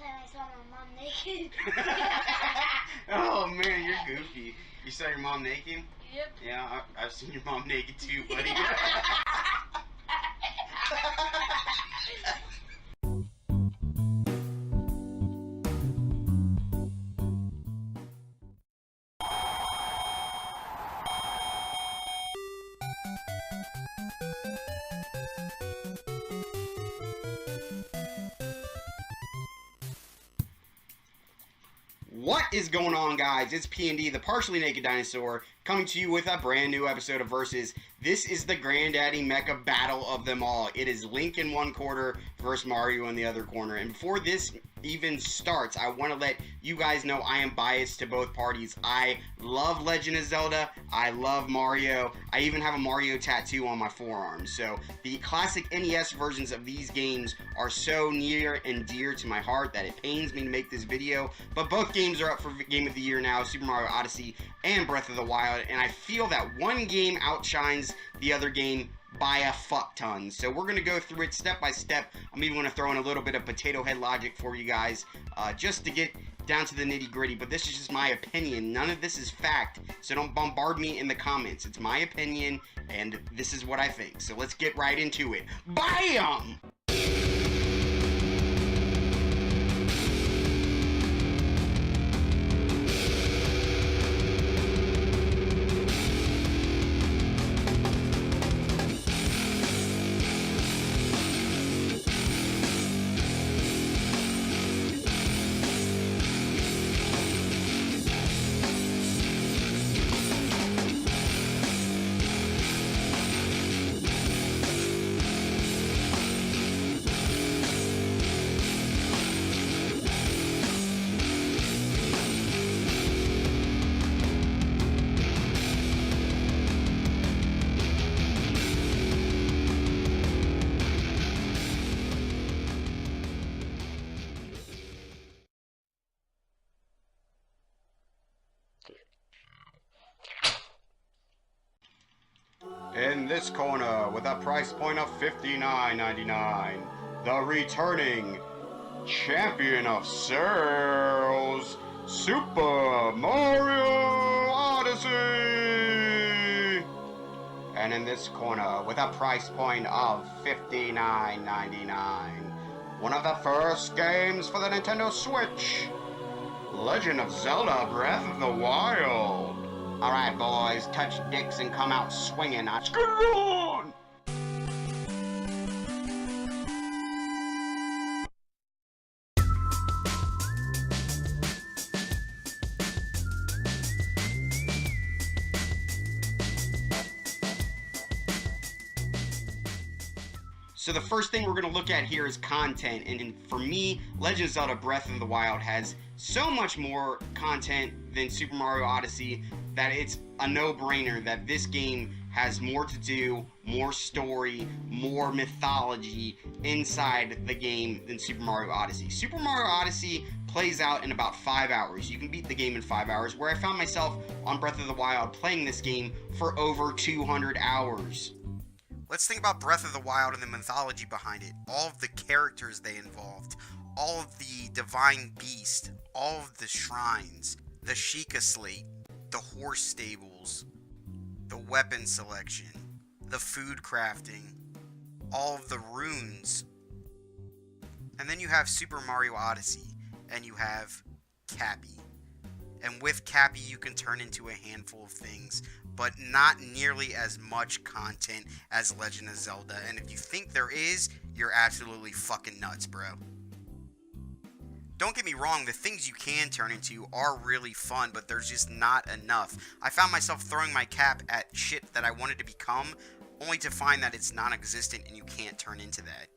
time I saw my mom naked. Oh man, you're goofy. You saw your mom naked? Yep. Yeah, I've seen your mom naked too, buddy. What is going on, guys? It's P&D, the partially naked dinosaur, coming to you with a brand new episode of Versus. This is the granddaddy mecha battle of them all. It is Link in one corner versus Mario in the other corner. And before this even starts, I want to let you guys know I am biased to both parties. I love Legend of Zelda. I love Mario. I even have a Mario tattoo on my forearm. So the classic NES versions of these games are so near and dear to my heart that it pains me to make this video. But both games are up for Game of the Year now, Super Mario Odyssey and Breath of the Wild. And I feel that one game outshines the other game by a fuck ton. So we're going to go through it step by step. I'm even going to throw in a little bit of potato head logic for you guys just to get down to the nitty gritty. But this is just my opinion. None of this is fact. So don't bombard me in the comments. It's my opinion and this is what I think. So let's get right into it. BAM! In this corner, with a price point of $59.99, the returning champion of sales, Super Mario Odyssey! And in this corner, with a price point of $59.99, one of the first games for the Nintendo Switch, Legend of Zelda Breath of the Wild. Alright, boys, touch dicks and come out swinging. Let's get it on! So the first thing we're going to look at here is content, and for me, Legend of Zelda Breath of the Wild has so much more content than Super Mario Odyssey that it's a no-brainer that this game has more to do, more story, more mythology inside the game than Super Mario Odyssey. Super Mario Odyssey plays out in about 5 hours. You can beat the game in 5 hours, where I found myself on Breath of the Wild playing this game for over 200 hours. Let's think about Breath of the Wild and the mythology behind it. All of the characters they involved, all of the divine beast, all of the shrines, the Sheikah Slate, the horse stables, the weapon selection, the food crafting, all of the runes. And then you have Super Mario Odyssey, and you have Cappy. And with Cappy you can turn into a handful of things, but not nearly as much content as Legend of Zelda. And if you think there is, you're absolutely fucking nuts, bro. Don't get me wrong, the things you can turn into are really fun, but there's just not enough. I found myself throwing my cap at shit that I wanted to become, only to find that it's non-existent and you can't turn into that.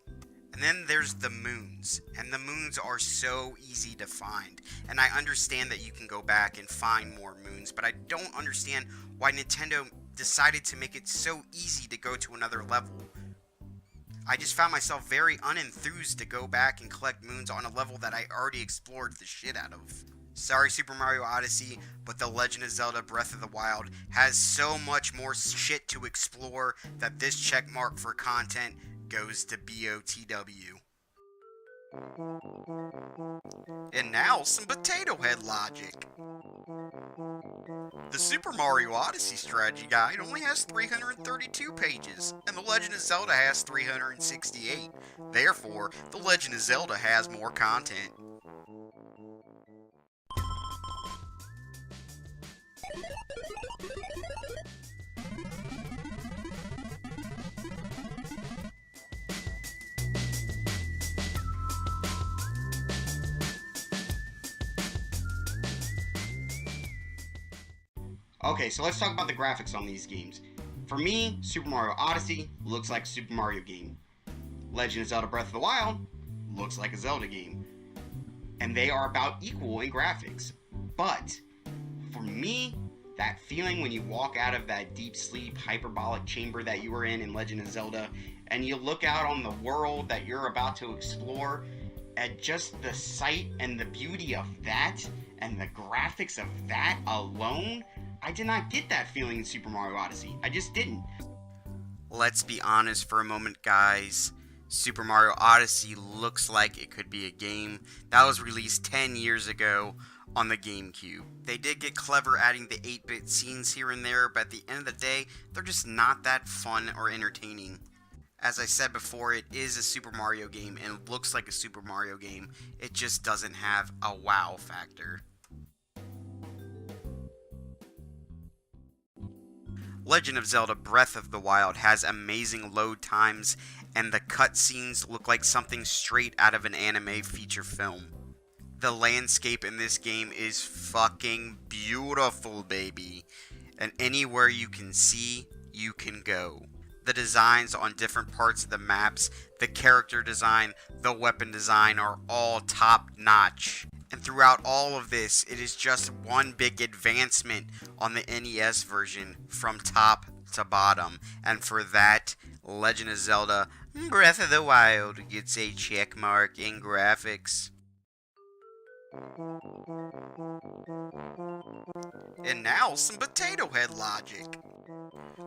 And then there's the moons, and the moons are so easy to find. And I understand that you can go back and find more moons, but I don't understand why Nintendo decided to make it so easy to go to another level. I just found myself very unenthused to go back and collect moons on a level that I already explored the shit out of. Sorry Super Mario Odyssey, but The Legend of Zelda Breath of the Wild has so much more shit to explore that this checkmark for content goes to BOTW. And now, some potato head logic. The Super Mario Odyssey strategy guide only has 332 pages, and The Legend of Zelda has 368. Therefore, The Legend of Zelda has more content. Okay, so let's talk about the graphics on these games. For me, Super Mario Odyssey looks like a Super Mario game. Legend of Zelda Breath of the Wild looks like a Zelda game. And they are about equal in graphics. But, for me, that feeling when you walk out of that deep sleep hyperbolic chamber that you were in Legend of Zelda, and you look out on the world that you're about to explore, and just the sight and the beauty of that, and the graphics of that alone, I did not get that feeling in Super Mario Odyssey. I just didn't. Let's be honest for a moment, guys. Super Mario Odyssey looks like it could be a game that was released 10 years ago on the GameCube. They did get clever adding the 8-bit scenes here and there, but at the end of the day, they're just not that fun or entertaining. As I said before, it is a Super Mario game and it looks like a Super Mario game. It just doesn't have a wow factor. Legend of Zelda Breath of the Wild has amazing load times, and the cutscenes look like something straight out of an anime feature film. The landscape in this game is fucking beautiful, baby. And anywhere you can see, you can go. The designs on different parts of the maps, the character design, the weapon design are all top notch. And throughout all of this, it is just one big advancement on the NES version from top to bottom. And for that, Legend of Zelda Breath of the Wild gets a check mark in graphics. And now, some potato head logic.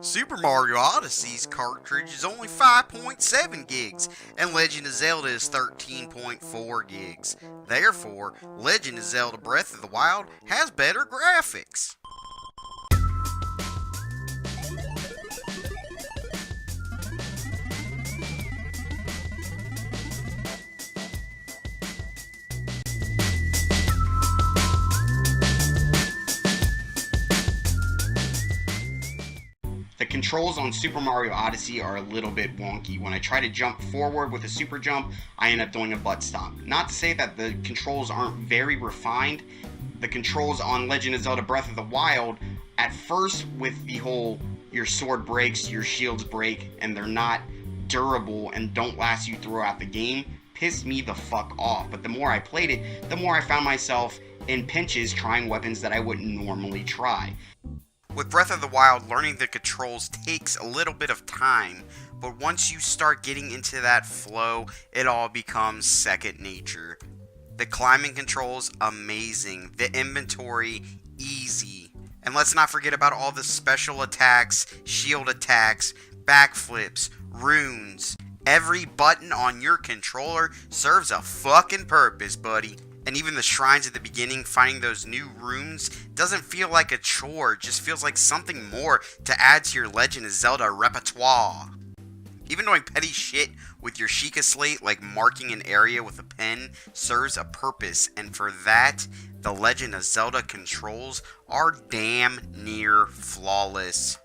Super Mario Odyssey's cartridge is only 5.7 gigs, and Legend of Zelda is 13.4 gigs. Therefore, Legend of Zelda Breath of the Wild has better graphics. The controls on Super Mario Odyssey are a little bit wonky. When I try to jump forward with a super jump, I end up doing a butt stomp. Not to say that the controls aren't very refined. The controls on Legend of Zelda Breath of the Wild, at first with the whole your sword breaks, your shields break, and they're not durable and don't last you throughout the game, pissed me the fuck off. But the more I played it, the more I found myself in pinches trying weapons that I wouldn't normally try. With Breath of the Wild, learning the controls takes a little bit of time, but once you start getting into that flow, it all becomes second nature. The climbing controls, amazing. The inventory, easy. And let's not forget about all the special attacks, shield attacks, backflips, runes. Every button on your controller serves a fucking purpose, buddy. And even the shrines at the beginning, finding those new rooms, doesn't feel like a chore, it just feels like something more to add to your Legend of Zelda repertoire. Even doing petty shit with your Sheikah slate, like marking an area with a pen, serves a purpose, and for that, the Legend of Zelda controls are damn near flawless.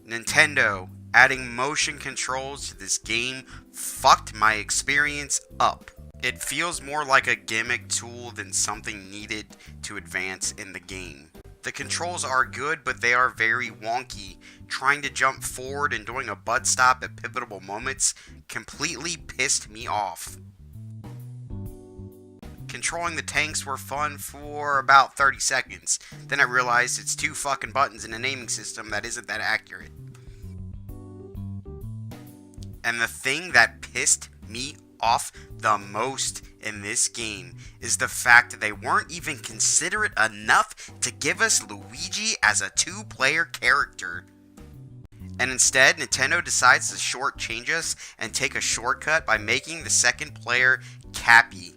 Nintendo, adding motion controls to this game fucked my experience up. It feels more like a gimmick tool than something needed to advance in the game. The controls are good, but they are very wonky. Trying to jump forward and doing a butt stop at pivotal moments completely pissed me off. Controlling the tanks were fun for about 30 seconds. Then I realized it's 2 fucking buttons in a naming system that isn't that accurate. And the thing that pissed me off the most in this game is the fact that they weren't even considerate enough to give us Luigi as a 2-player character. And instead, Nintendo decides to shortchange us and take a shortcut by making the second player Cappy.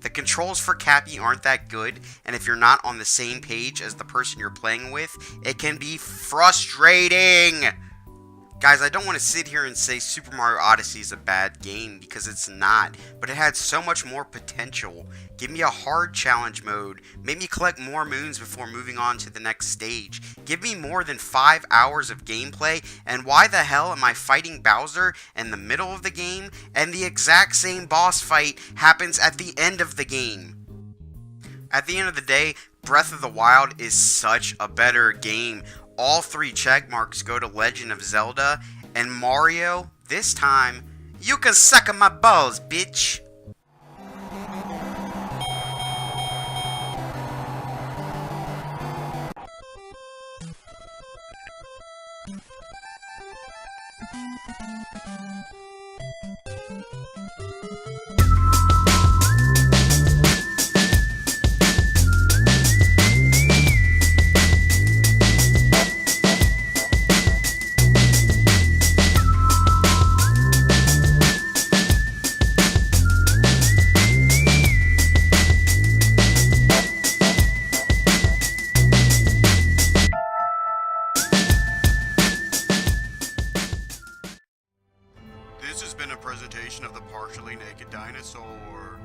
The controls for Cappy aren't that good, and if you're not on the same page as the person you're playing with, it can be frustrating! Guys, I don't want to sit here and say Super Mario Odyssey is a bad game, because it's not, but it had so much more potential. Give me a hard challenge mode, make me collect more moons before moving on to the next stage, give me more than 5 hours of gameplay, and why the hell am I fighting Bowser in the middle of the game, and the exact same boss fight happens at the end of the game? At the end of the day, Breath of the Wild is such a better game. All 3 check marks go to Legend of Zelda, and Mario, this time, you can suck on my balls, bitch! This has been a presentation of the Partially Naked Dinosaur.